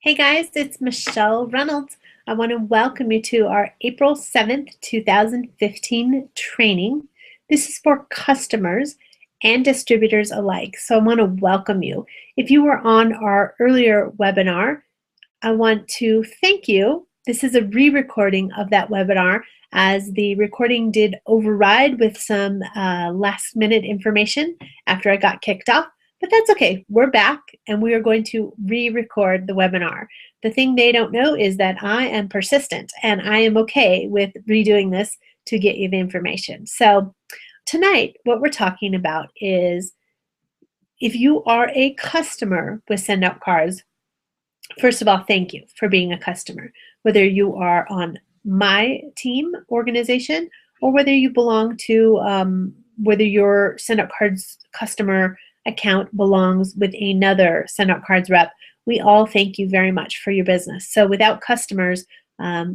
Hey guys, it's Michelle Reynolds. I want to welcome you to our April 7th, 2015 training. This is for customers and distributors alike, so I want to welcome you. If you were on our earlier webinar, I want to thank you. This is a re-recording of that webinar as the recording did override with some last-minute information after I got kicked off. But that's okay. We're back and we are going to re-record the webinar. The thing they don't know is that I am persistent and I am okay with redoing this to get you the information. So tonight, what we're talking about is if you are a customer with Send Out Cards, first of all, thank you for being a customer. Whether you are on my team organization or whether you belong to, whether your Send Out Cards customer account belongs with another Send Out Cards rep, we all thank you very much for your business. So without customers,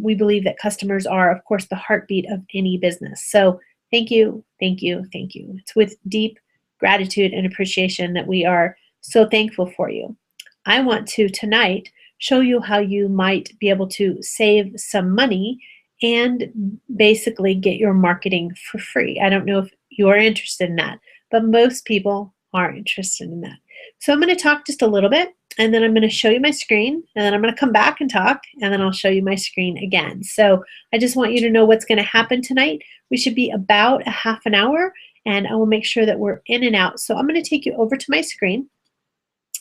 we believe that customers are, of course, the heartbeat of any business. So thank you, thank you, thank you. It's with deep gratitude and appreciation that we are so thankful for you. I want to tonight show you how you might be able to save some money and basically get your marketing for free. I don't know if you're interested in that, but most people are interested in that. So I'm going to talk just a little bit, and then I'm going to show you my screen, and then I'm going to come back and talk, and then I'll show you my screen again. So I just want you to know what's going to happen tonight. We should be about a half an hour, and I will make sure that we're in and out. So I'm going to take you over to my screen,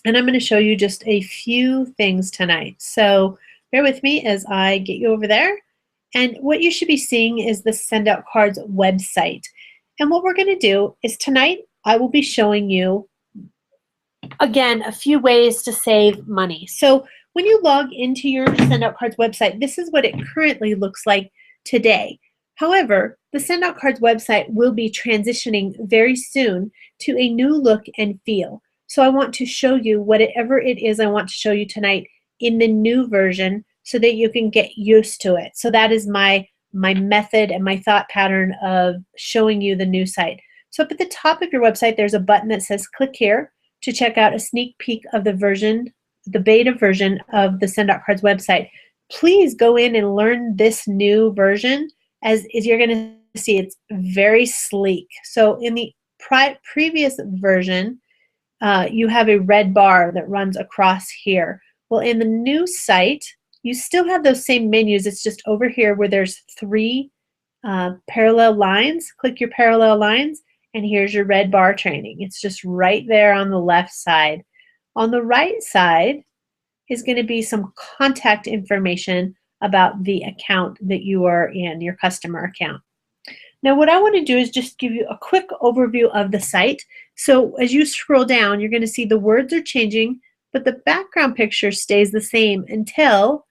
and I'm going to show you just a few things tonight. So bear with me as I get you over there. And what you should be seeing is the Send Out Cards website. And what we're going to do is tonight I will be showing you, again, a few ways to save money. So when you log into your Send Out Cards website, this is what it currently looks like today. However, the Send Out Cards website will be transitioning very soon to a new look and feel. So I want to show you whatever it is I want to show you tonight in the new version so that you can get used to it. So that is my method and my thought pattern of showing you the new site. So up at the top of your website, there's a button that says click here to check out a sneak peek of the version, the beta version of the Send Out Cards website. Please go in and learn this new version. As you're going to see, it's very sleek. So in the previous version, you have a red bar that runs across here. Well, in the new site, you still have those same menus. It's just over here where there's three parallel lines. Click your parallel lines. And here's your red bar training. It's just right there on the left side. On the right side is going to be some contact information about the account that you are in, your customer account. Now what I want to do is just give you a quick overview of the site. So as you scroll down, you're going to see the words are changing, but the background picture stays the same until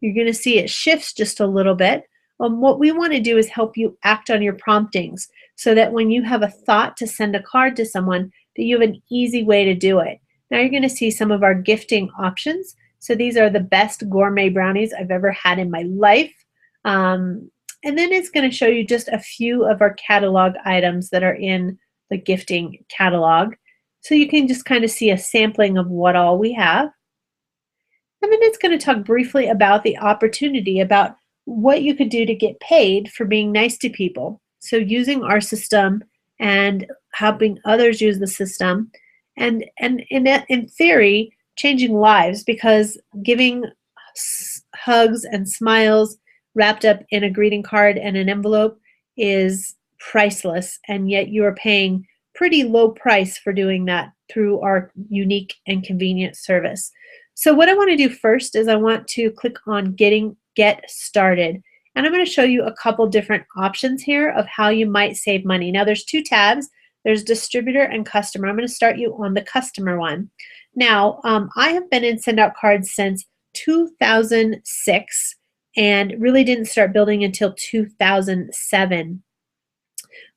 you're going to see it shifts just a little bit. What we want to do is help you act on your promptings so that when you have a thought to send a card to someone, that you have an easy way to do it. Now you're going to see some of our gifting options. So these are the best gourmet brownies I've ever had in my life. And then it's going to show you just a few of our catalog items that are in the gifting catalog. So you can just kind of see a sampling of what all we have. And then it's going to talk briefly about the opportunity, about what you could do to get paid for being nice to people. So using our system and helping others use the system, and in theory, changing lives, because giving hugs and smiles wrapped up in a greeting card and an envelope is priceless, and yet you are paying pretty low price for doing that through our unique and convenient service. So what I want to do first is I want to click on Get Started. And I'm going to show you a couple different options here of how you might save money. Now there's two tabs. There's Distributor and Customer. I'm going to start you on the Customer one. Now I have been in Send Out Cards since 2006 and really didn't start building until 2007.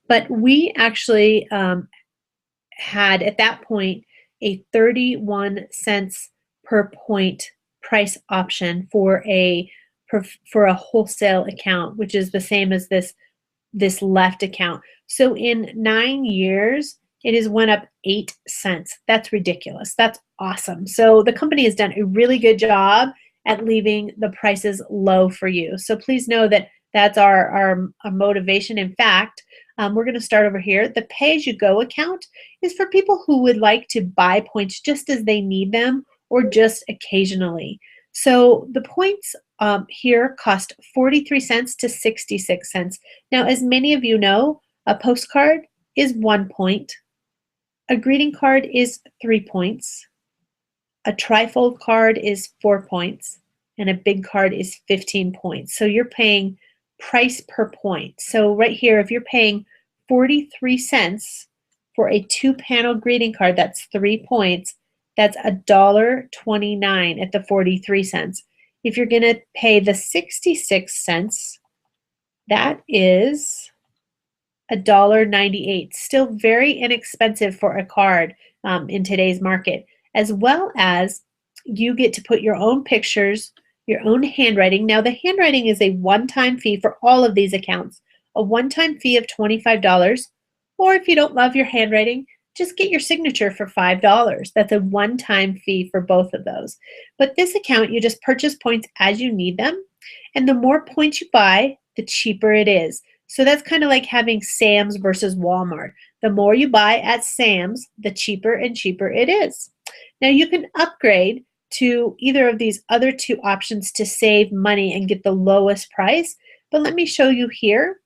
But we actually had at that point a 31 cents per point price option for a wholesale account, which is the same as this left account. So in 9 years, it has went up 8 cents. That's ridiculous. That's awesome. So the company has done a really good job at leaving the prices low for you. So please know that that's our motivation. In fact, we're going to start over here. The pay-as-you-go account is for people who would like to buy points just as they need them or just occasionally. So the points here cost 43 cents to 66 cents. Now, as many of you know, a postcard is 1 point. A greeting card is 3 points. A trifold card is 4 points. And a big card is 15 points. So you're paying price per point. So right here, if you're paying 43 cents for a 2-panel greeting card, that's 3 points, that's $1.29 at the 43 cents. If you're going to pay the 66 cents, that is $1.98. Still very inexpensive for a card in today's market, as well as you get to put your own pictures, your own handwriting. Now, the handwriting is a one-time fee for all of these accounts, a one-time fee of $25, or if you don't love your handwriting, just get your signature for $5. That's a one-time fee for both of those. But this account, you just purchase points as you need them, and the more points you buy, the cheaper it is. So that's kind of like having Sam's versus Walmart. The more you buy at Sam's, the cheaper and cheaper it is. Now you can upgrade to either of these other two options to save money and get the lowest price. But let me show you here.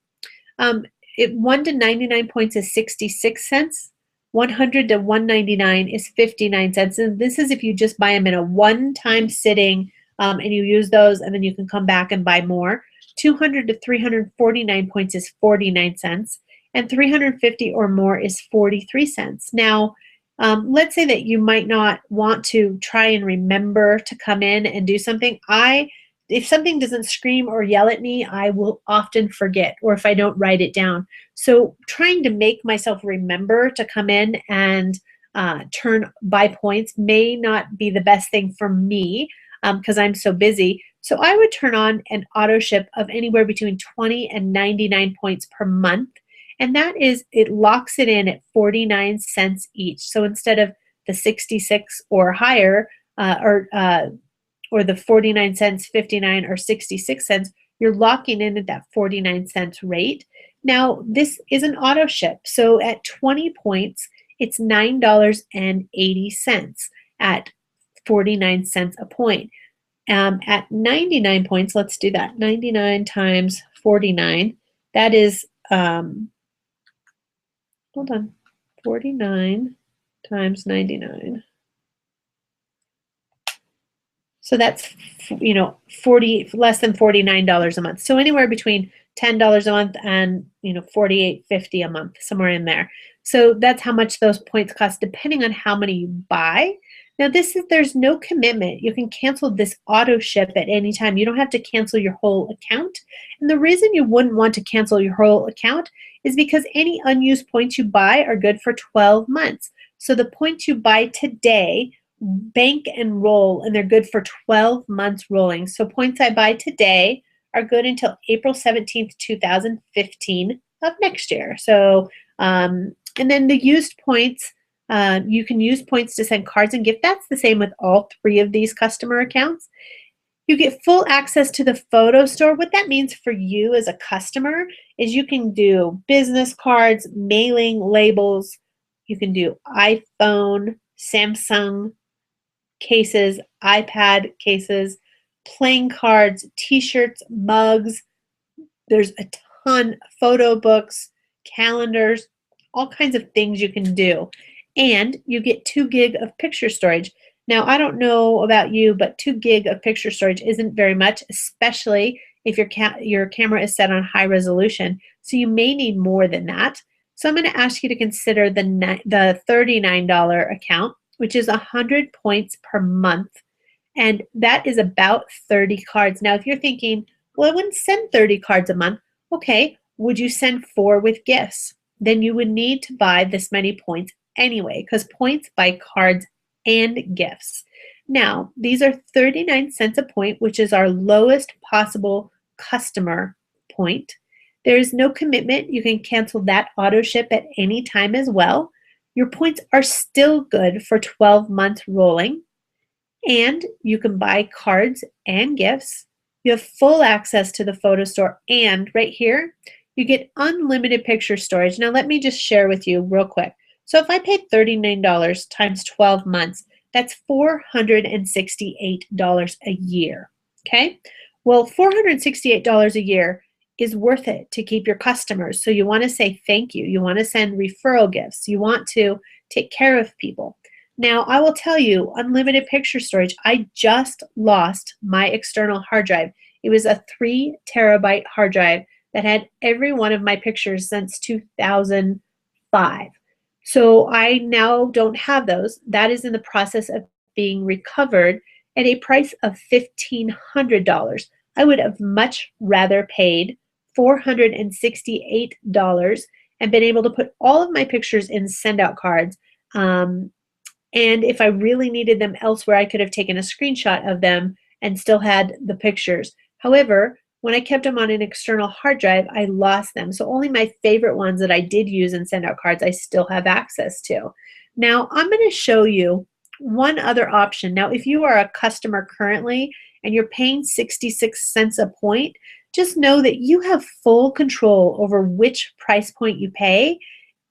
1 to 99 points is 66 cents. 100 to 199 is 59 cents. And this is if you just buy them in a one-time sitting and you use those, and then you can come back and buy more. 200 to 349 points is 49 cents. And 350 or more is 43 cents. Now, let's say that you might not want to try and remember to come in and do something. If something doesn't scream or yell at me, I will often forget, or if I don't write it down. So trying to make myself remember to come in and buy points may not be the best thing for me because I'm so busy. So I would turn on an auto ship of anywhere between 20 and 99 points per month. And that is, it locks it in at 49 cents each. So instead of the 66 or higher, or the 49 cents, 59, or 66 cents, you're locking in at that 49 cents rate. Now, this is an auto ship. So at 20 points, it's $9.80 at 49 cents a point. At 99 points, let's do that. 99 times 49, that is, hold on, 49 times 99. So that's, less than $49 a month. So anywhere between $10 a month and, $48.50 a month, somewhere in there. So that's how much those points cost, depending on how many you buy. Now there's no commitment. You can cancel this auto ship at any time. You don't have to cancel your whole account. And the reason you wouldn't want to cancel your whole account is because any unused points you buy are good for 12 months. So the points you buy today bank and roll, and they're good for 12 months rolling. So points I buy today are good until April 17th, 2015 of next year. So, and then the used points, you can use points to send cards and gift. That's the same with all three of these customer accounts. You get full access to the photo store. What that means for you as a customer is you can do business cards, mailing labels. You can do iPhone, Samsung cases, iPad cases, playing cards, t-shirts, mugs. There's a ton, photo books, calendars, all kinds of things you can do. And you get 2 gig of picture storage. Now, I don't know about you, but 2 gig of picture storage isn't very much, especially if your camera is set on high resolution. So you may need more than that. So I'm going to ask you to consider the $39 account, which is 100 points per month. And that is about 30 cards. Now, if you're thinking, well, I wouldn't send 30 cards a month. Okay, would you send 4 with gifts? Then you would need to buy this many points anyway, because points buy cards and gifts. Now, these are 39 cents a point, which is our lowest possible customer point. There is no commitment. You can cancel that auto ship at any time as well. Your points are still good for 12 months rolling. And you can buy cards and gifts. You have full access to the photo store, and right here, you get unlimited picture storage. Now, let me just share with you real quick. So if I paid $39 times 12 months, that's $468 a year, okay? Well, $468 a year is worth it to keep your customers. So you want to say thank you. You want to send referral gifts. You want to take care of people. Now, I will tell you, unlimited picture storage, I just lost my external hard drive. It was a 3 terabyte hard drive that had every one of my pictures since 2005. So I now don't have those. That is in the process of being recovered at a price of $1,500. I would have much rather paid $468 and been able to put all of my pictures in send out cards. And if I really needed them elsewhere, I could have taken a screenshot of them and still had the pictures. However, when I kept them on an external hard drive, I lost them. So only my favorite ones that I did use in send out cards, I still have access to. Now, I'm going to show you one other option. Now, if you are a customer currently and you're paying 66 cents a point, just know that you have full control over which price point you pay,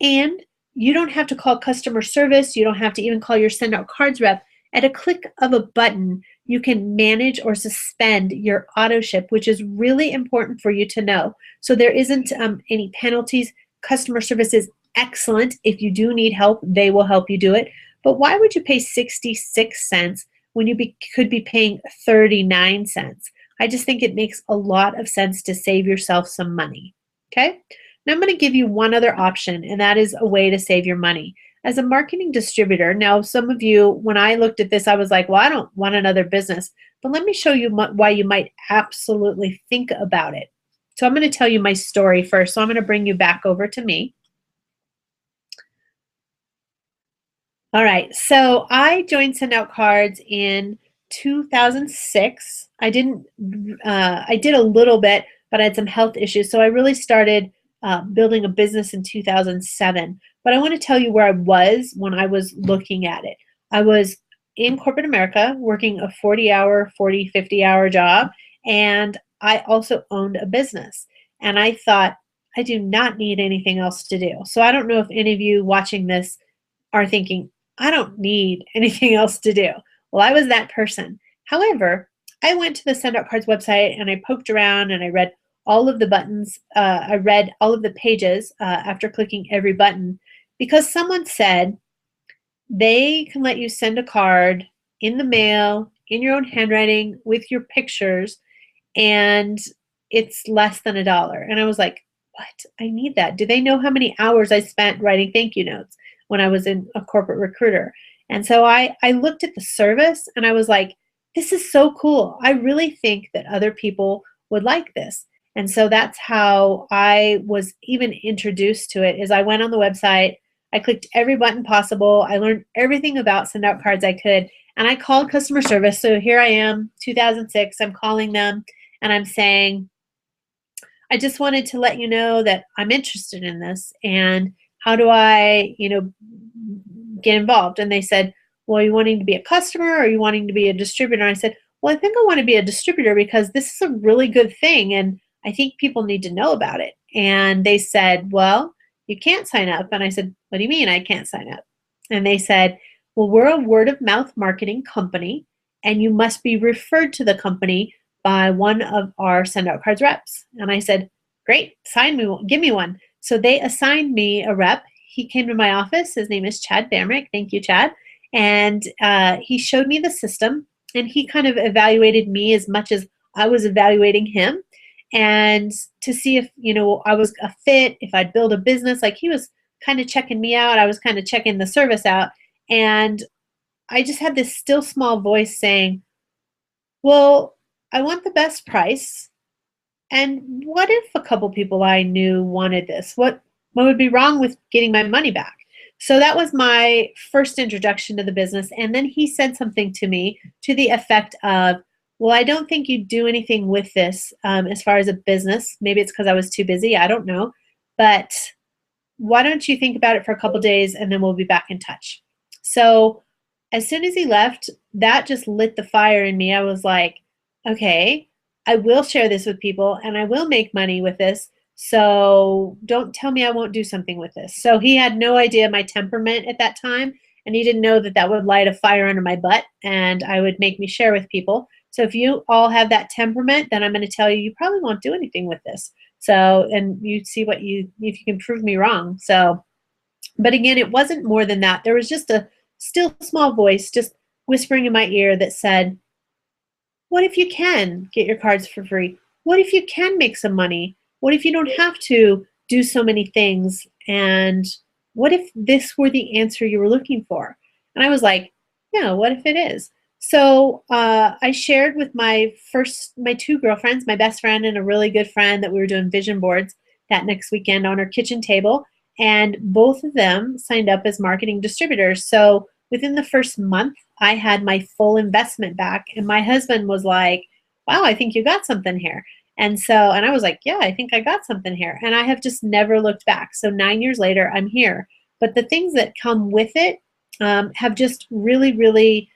and you don't have to call customer service. You don't have to even call your send out cards rep. At a click of a button, you can manage or suspend your auto ship, which is really important for you to know. So there isn't any penalties. Customer service is excellent. If you do need help, they will help you do it. But why would you pay 66 cents when you could be paying 39 cents? I just think it makes a lot of sense to save yourself some money. Okay? Now I'm going to give you one other option, and that is a way to save your money. As a marketing distributor, now some of you, when I looked at this, I was like, well, I don't want another business. But let me show you why you might absolutely think about it. So I'm going to tell you my story first. So I'm going to bring you back over to me. All right, so I joined Send Out Cards in 2006. I did a little bit, but I had some health issues. So I really started building a business in 2007. But I want to tell you where I was when I was looking at it. I was in corporate America working a 40-hour, 40, 50-hour job, and I also owned a business. And I thought, I do not need anything else to do. So I don't know if any of you watching this are thinking, I don't need anything else to do. Well, I was that person. However, I went to the Send Out Cards website and I poked around and I read all of the buttons. I read all of the pages after clicking every button, because someone said they can let you send a card in the mail, in your own handwriting, with your pictures, and it's less than $1. And I was like, what? I need that. Do they know how many hours I spent writing thank you notes when I was in a corporate recruiter? And so I looked at the service and I was like, this is so cool. I really think that other people would like this. And so that's how I was even introduced to it. Is I went on the website, I clicked every button possible, I learned everything about Send Out Cards I could, and I called customer service. So here I am, 2006, I'm calling them and I'm saying, I just wanted to let you know that I'm interested in this, and how do I, get involved? And they said, well, are you wanting to be a customer or are you wanting to be a distributor? And I said, well, I think I want to be a distributor because this is a really good thing and I think people need to know about it. And they said, well, you can't sign up. And I said, what do you mean I can't sign up? And they said, well, we're a word of mouth marketing company and you must be referred to the company by one of our Send Out Cards reps. And I said, great, sign me, give me one. So they assigned me a rep. He came to my office. His name is Chad Bamrick. Thank you, Chad. And he showed me the system, and he kind of evaluated me as much as I was evaluating him, and to see if I was a fit, if I'd build a business. Like, he was kind of checking me out. I was kind of checking the service out, and I just had this still small voice saying, well, I want the best price, and what if a couple people I knew wanted this? What would be wrong with getting my money back? So that was my first introduction to the business. And then he said something to me to the effect of, well, I don't think you'd do anything with this as far as a business. Maybe it's because I was too busy. I don't know. But why don't you think about it for a couple days and then we'll be back in touch. So As soon as he left, that just lit the fire in me. I was like, okay, I will share this with people and I will make money with this. So don't tell me I won't do something with this. So he had no idea my temperament at that time. And he didn't know that that would light a fire under my butt and I would make me share with people. So if you all have that temperament, then I'm going to tell you, you probably won't do anything with this. So, and you see what if you can prove me wrong. So, but again, it wasn't more than that. There was just a still small voice just whispering in my ear that said, what if you can get your cards for free? What if you can make some money? What if you don't have to do so many things? And what if this were the answer you were looking for? And I was like, yeah, what if it is? So I shared with my two girlfriends, my best friend and a really good friend, that we were doing vision boards that next weekend on our kitchen table. And both of them signed up as marketing distributors. So within the first month, I had my full investment back. And my husband was like, wow, I think you got something here. And I was like, yeah, I think I got something here. And I have just never looked back. So 9 years later, I'm here. But the things that come with it have just really, really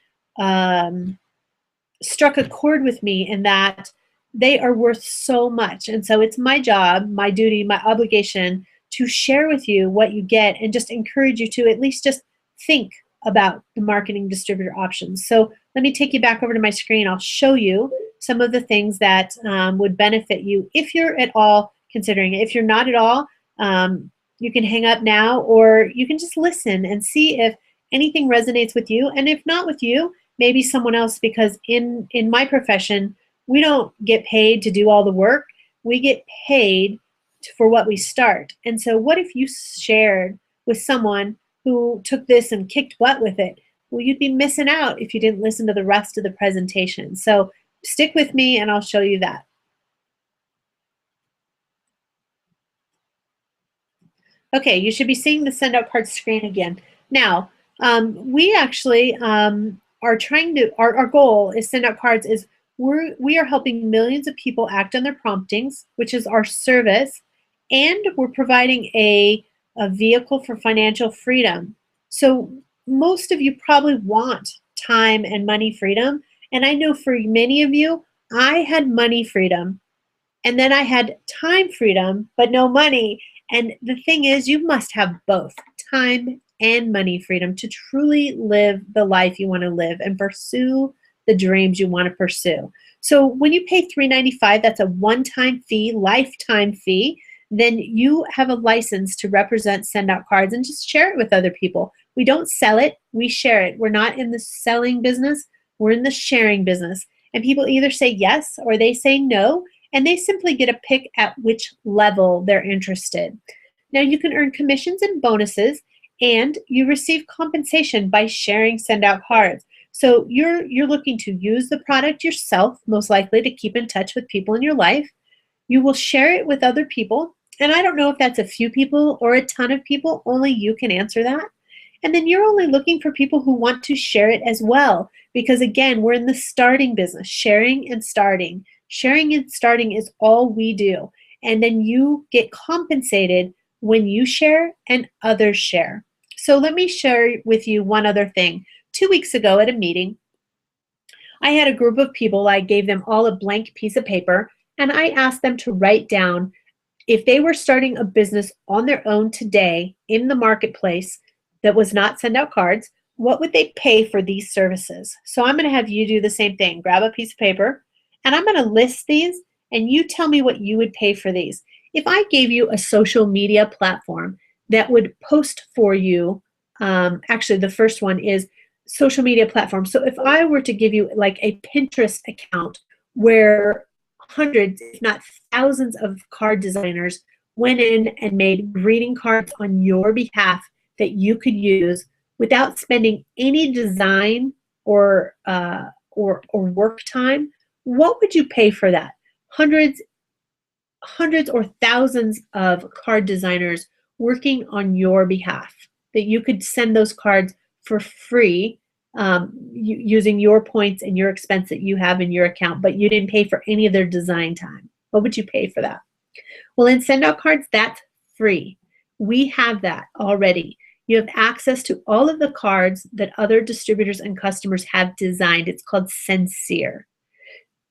struck a chord with me in that they are worth so much. And so it's my job, my duty, my obligation to share with you what you get and just encourage you to at least just think about the marketing distributor options. So let me take you back over to my screen. I'll show you some of the things that would benefit you if you're at all considering it. If you're not at all, you can hang up now, or you can just listen and see if anything resonates with you. And if not with you, maybe someone else, because in my profession, we don't get paid to do all the work. We get paid for what we start. And so what if you shared with someone who took this and kicked butt with it? Well, you'd be missing out if you didn't listen to the rest of the presentation. So stick with me and I'll show you that. Okay, you should be seeing the send out cards screen again. Now, we actually are trying to, our goal is send out cards is we are helping millions of people act on their promptings, which is our service, and we're providing a vehicle for financial freedom. So most of you probably want time and money freedom. And I know for many of you, I had money freedom and then I had time freedom, but no money. And the thing is, you must have both time and money freedom to truly live the life you want to live and pursue the dreams you want to pursue. So when you pay $3.95, that's a one-time fee, lifetime fee. Then you have a license to represent send out cards and just share it with other people. We don't sell it, we share it. We're not in the selling business, we're in the sharing business. And people either say yes or they say no, and they simply get a pick at which level they're interested. Now you can earn commissions and bonuses, and you receive compensation by sharing send out cards. So you're looking to use the product yourself, most likely to keep in touch with people in your life. You will share it with other people. And I don't know if that's a few people or a ton of people. Only you can answer that. And then you're only looking for people who want to share it as well. Because again, we're in the starting business, sharing and starting. Sharing and starting is all we do. And then you get compensated when you share and others share. So let me share with you one other thing. 2 weeks ago at a meeting, I had a group of people. I gave them all a blank piece of paper, and I asked them to write down if they were starting a business on their own today in the marketplace that was not send out cards, what would they pay for these services? So I'm going to have you do the same thing. Grab a piece of paper, and I'm going to list these, and you tell me what you would pay for these. If I gave you a social media platform that would post for you, actually the first one is social media platform. So if I were to give you like a Pinterest account where hundreds, if not thousands of card designers went in and made greeting cards on your behalf that you could use without spending any design or work time, what would you pay for that? Hundreds or thousands of card designers working on your behalf that you could send those cards for free using your points and your expense that you have in your account, but you didn't pay for any of their design time. What would you pay for that? Well, in send out cards, that's free. We have that already. You have access to all of the cards that other distributors and customers have designed. It's called Sincere.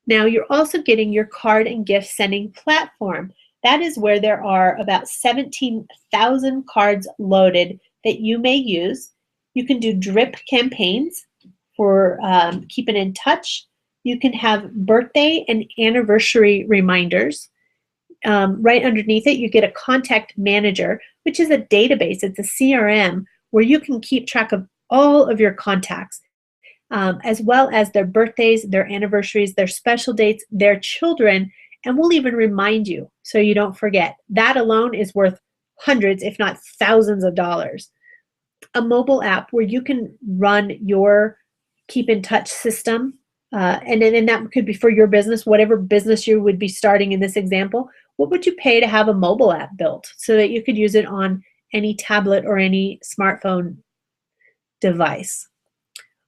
Now, you're also getting your card and gift sending platform. That is where there are about 17,000 cards loaded that you may use. You can do drip campaigns for keeping in touch. You can have birthday and anniversary reminders. Right underneath it, you get a contact manager, which is a database. It's a CRM where you can keep track of all of your contacts, as well as their birthdays, their anniversaries, their special dates, their children, and we'll even remind you so you don't forget. That alone is worth hundreds, if not thousands of dollars. A mobile app where you can run your keep in touch system, and that could be for your business, whatever business you would be starting in this example. What would you pay to have a mobile app built so that you could use it on any tablet or any smartphone device?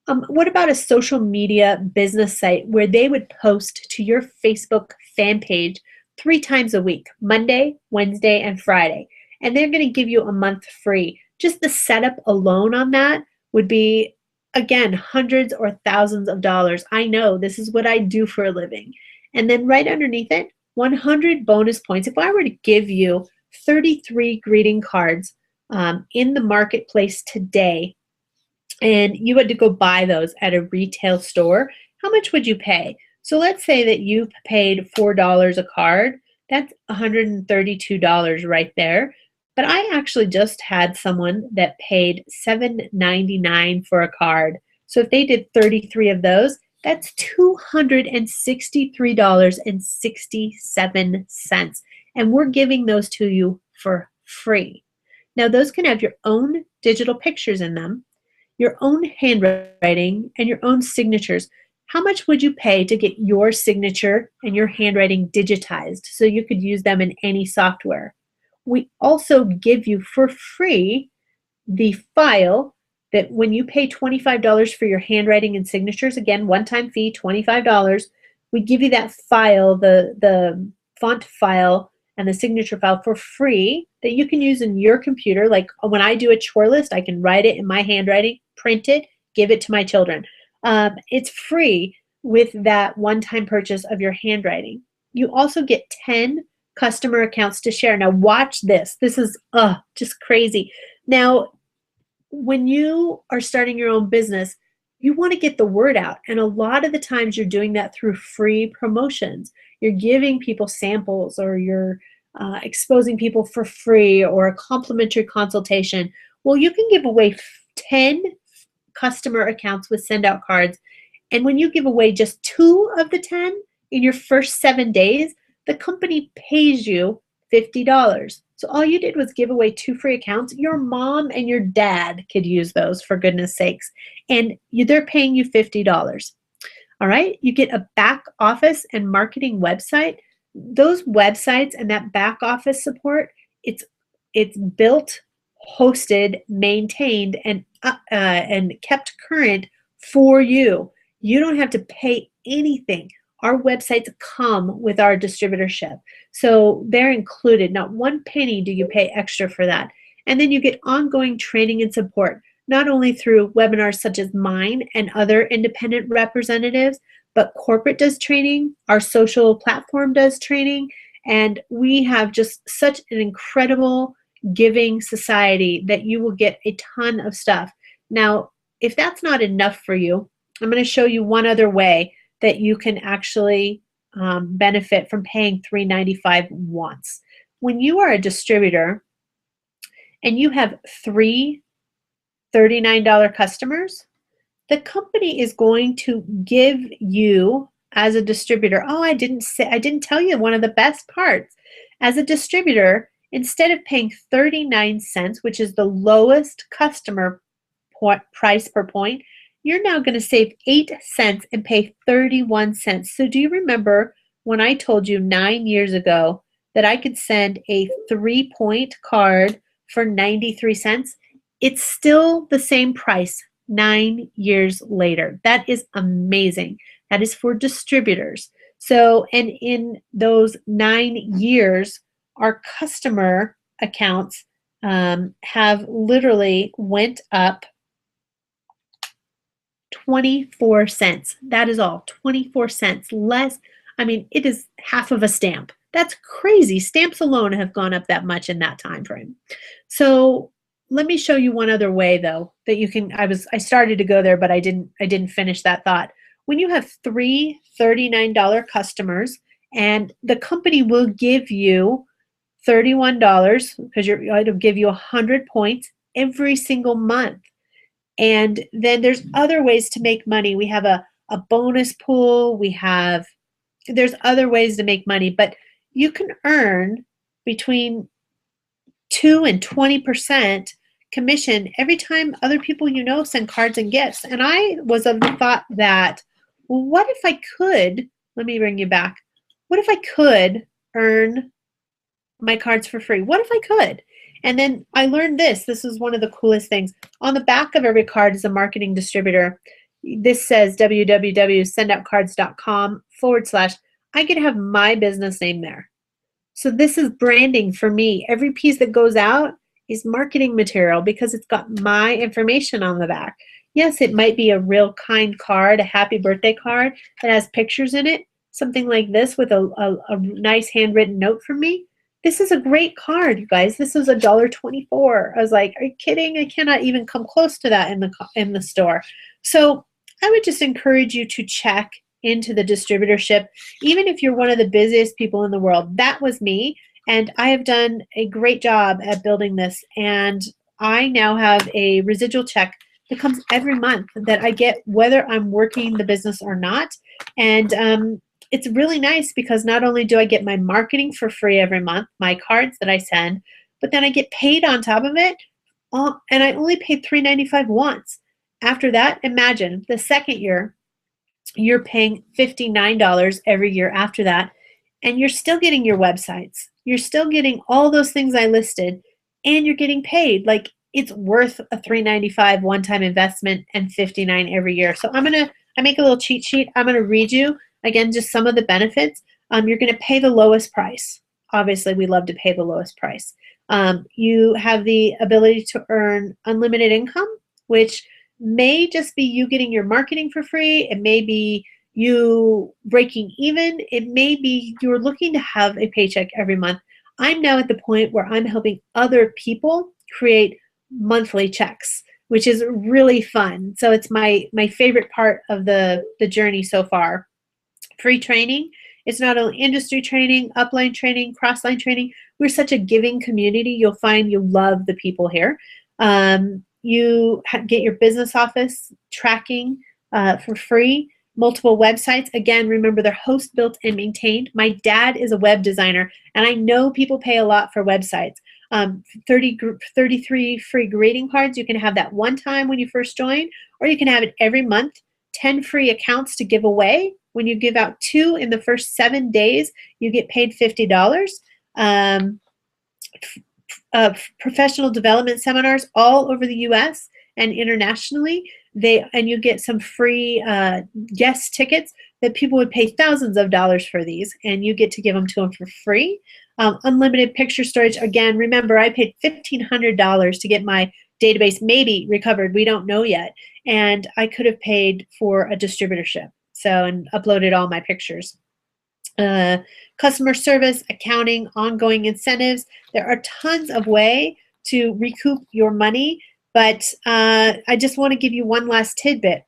What about a social media business site where they would post to your Facebook fan page 3 times a week, Monday, Wednesday, and Friday, and they're going to give you a month free? Just the setup alone on that would be, again, hundreds or thousands of dollars. I know, this is what I do for a living. And then right underneath it, 100 bonus points. If I were to give you 33 greeting cards in the marketplace today, and you had to go buy those at a retail store, how much would you pay? So let's say that you paid $4 a card. That's $132 right there. But I actually just had someone that paid $7.99 for a card. So if they did 33 of those, that's $263.67. And we're giving those to you for free. Now, those can have your own digital pictures in them, your own handwriting, and your own signatures. How much would you pay to get your signature and your handwriting digitized so you could use them in any software? We also give you for free the file that when you pay $25 for your handwriting and signatures, again, one-time fee, $25, we give you that file, the font file and the signature file for free that you can use in your computer. Like when I do a chore list, I can write it in my handwriting, print it, give it to my children. It's free with that one-time purchase of your handwriting. You also get 10 customer accounts to share. Now watch this. This is just crazy. Now, when you are starting your own business, you want to get the word out. And a lot of the times you're doing that through free promotions. You're giving people samples, or you're exposing people for free, or a complimentary consultation. Well, you can give away 10 customer accounts with send out cards. And when you give away just 2 of the 10 in your first 7 days, the company pays you $50. So all you did was give away 2 free accounts. Your mom and your dad could use those, for goodness sakes. And they're paying you $50. All right, you get a back office and marketing website. Those websites and that back office support, it's built, hosted, maintained, and kept current for you. You don't have to pay anything. Our websites come with our distributorship. So they're included. Not one penny do you pay extra for that. And then you get ongoing training and support, not only through webinars such as mine and other independent representatives, but corporate does training, our social platform does training, and we have just such an incredible giving society that you will get a ton of stuff. Now, if that's not enough for you, I'm going to show you one other way that you can actually benefit from paying $3.95 once. When you are a distributor and you have 3 $39 customers, the company is going to give you, as a distributor, I didn't tell you one of the best parts. As a distributor, instead of paying 39 cents, which is the lowest customer price per point, you're now going to save 8 cents and pay 31 cents. So do you remember when I told you 9 years ago that I could send a 3-point card for 93 cents? It's still the same price 9 years later. That is amazing. That is for distributors. So, and in those 9 years, our customer accounts have literally went up 24 cents. That is all, 24 cents less. I mean, it is half of a stamp. That's crazy. Stamps alone have gone up that much in that time frame. So let me show you one other way though that you can. I started to go there, but I didn't finish that thought. When you have three $39 customers and the company will give you $31 because it'll give you 100 points every single month. And then there's other ways to make money. We have a bonus pool. There's other ways to make money, but you can earn between 2 and 20% commission every time other people you know send cards and gifts. And I was of the thought that, well, what if I could, let me bring you back. What if I could earn my cards for free? What if I could? And then I learned this. This is one of the coolest things. On the back of every card is a marketing distributor. This says www.sendoutcards.com / I get to have my business name there. So this is branding for me. Every piece that goes out is marketing material because it's got my information on the back. Yes, it might be a real kind card, a happy birthday card that has pictures in it, something like this with a nice handwritten note from me. This is a great card, you guys. This is $1.24. I was like, are you kidding? I cannot even come close to that in the store. So I would just encourage you to check into the distributorship, even if you're one of the busiest people in the world. That was me, and I have done a great job at building this, and I now have a residual check that comes every month that I get whether I'm working the business or not. And it's really nice because not only do I get my marketing for free every month, my cards that I send, but then I get paid on top of it, and I only paid $3.95 once. After that, imagine the second year, you're paying $59 every year after that, and you're still getting your websites. You're still getting all those things I listed, and you're getting paid. Like, it's worth a $3.95 one-time investment and $59 every year. So I make a little cheat sheet. I'm going to read you, again, just some of the benefits. You're going to pay the lowest price. Obviously, we love to pay the lowest price. You have the ability to earn unlimited income, which may just be you getting your marketing for free. It may be you breaking even. It may be you're looking to have a paycheck every month. I'm now at the point where I'm helping other people create monthly checks, which is really fun. So it's my favorite part of the journey so far. Free training. It's not only industry training, upline training, crossline training. We're such a giving community. You'll find you love the people here. You get your business office tracking for free, multiple websites. Again, remember they're host built and maintained. My dad is a web designer, and I know people pay a lot for websites. 33 free greeting cards. You can have that one time when you first join, or you can have it every month. 10 free accounts to give away. When you give out 2 in the first 7 days, you get paid $50. Professional development seminars all over the U.S. and internationally. And you get some free guest tickets that people would pay thousands of dollars for these, and you get to give them to them for free. Unlimited picture storage. Again, remember, I paid $1,500 to get my database maybe recovered. We don't know yet. And I could have paid for a distributorship, and uploaded all my pictures. Customer service, accounting, ongoing incentives. There are tons of ways to recoup your money, but I just want to give you one last tidbit.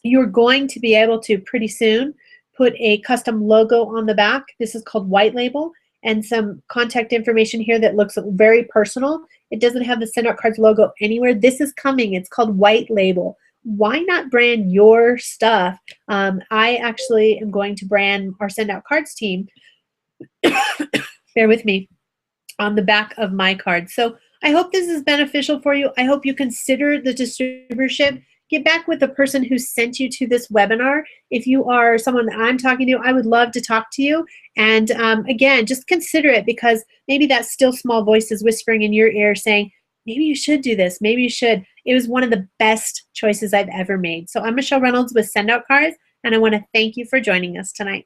You're going to be able to pretty soon put a custom logo on the back. This is called white label, and some contact information here that looks very personal. It doesn't have the Send Out Cards logo anywhere. This is coming. It's called white label. Why not brand your stuff? I actually am going to brand our Send Out Cards team, bear with me, on the back of my cards. So I hope this is beneficial for you. I hope you consider the distributorship. Get back with the person who sent you to this webinar. If you are someone that I'm talking to, I would love to talk to you. And again, just consider it, because maybe that still small voice is whispering in your ear saying, maybe you should do this. Maybe you should. It was one of the best choices I've ever made. So I'm Michelle Reynolds with Send Out Cards, and I want to thank you for joining us tonight.